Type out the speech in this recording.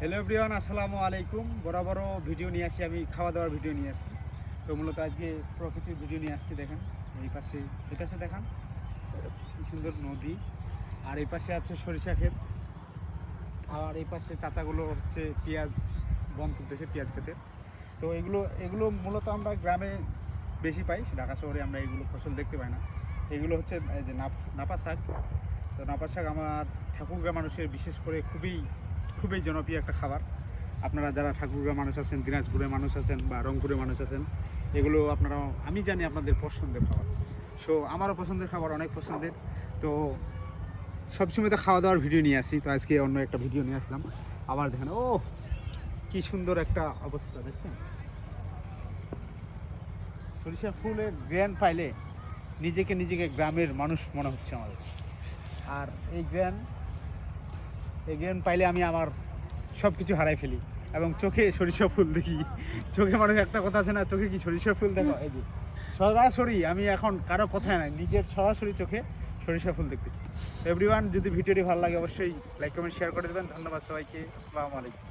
Hello everyone, আসসালামু আলাইকুম। বরাবরও video নিয়ে আসি, আমি খাওয়া দাওয়ার ভিডিও নিয়ে আসি। তো মূলত আজকে প্রকৃতির ভিডিও নিয়ে আসছি। দেখেন এই পাশে দেখান কি সুন্দর নদী, আর এই পাশে আছে সরিষা ক্ষেত, আর এই পাশে চাচাগুলো হচ্ছে পেঁয়াজ বন তুলতেছে পেঁয়াজ ক্ষেতে। তো এগুলো মূলত আমরা গ্রামে বেশি পাই, ঢাকা শহরে আমরা এগুলো ফসল দেখতে পাই না। এগুলো হচ্ছে এই যে নাপা শাক। তো নাপা শাক আমার ঠাকুরগাঁ মানুষের বিশেষ করে খুবই খুবই জনপ্রিয় একটা খাবার। আপনারা যারা ঠাকুরগাঁ মানুষ আছেন, দিনাজপুরের মানুষ আছেন বা রংপুরের মানুষ আছেন, এগুলো আপনারা, আমি জানি আপনাদের পছন্দের খাবার। সো আমারও পছন্দের খাবার, অনেক পছন্দের। তো সবসময় তো খাওয়া দাওয়ার ভিডিও নিয়ে আসি, তো আজকে অন্য একটা ভিডিও নিয়ে আসলাম। আবার দেখেন, ও কি সুন্দর একটা অবস্থা দেখছেন। সরিষা ফুলের গ্রান পাইলে নিজেকে গ্রামের মানুষ মনে হচ্ছে আমাদের। আর এই গ্রান পাইলে আমি আমার সব কিছু হারাই ফেলি এবং চোখে সরিষা ফুল দেখি। চোখে মানুষ একটা কথা আছে না, চোখে কি সরিষা ফুল দেখো, এই যে সরাসরি আমি এখন কারো কথায় নাই, নিজের সরাসরি চোখে সরিষা ফুল দেখতেছি। এভরিওয়ান, যদি ভিডিওটি ভালো লাগে অবশ্যই লাইক কমেন্ট শেয়ার করে দেবেন। ধন্যবাদ সবাইকে। আসসালামু আলাইকুম।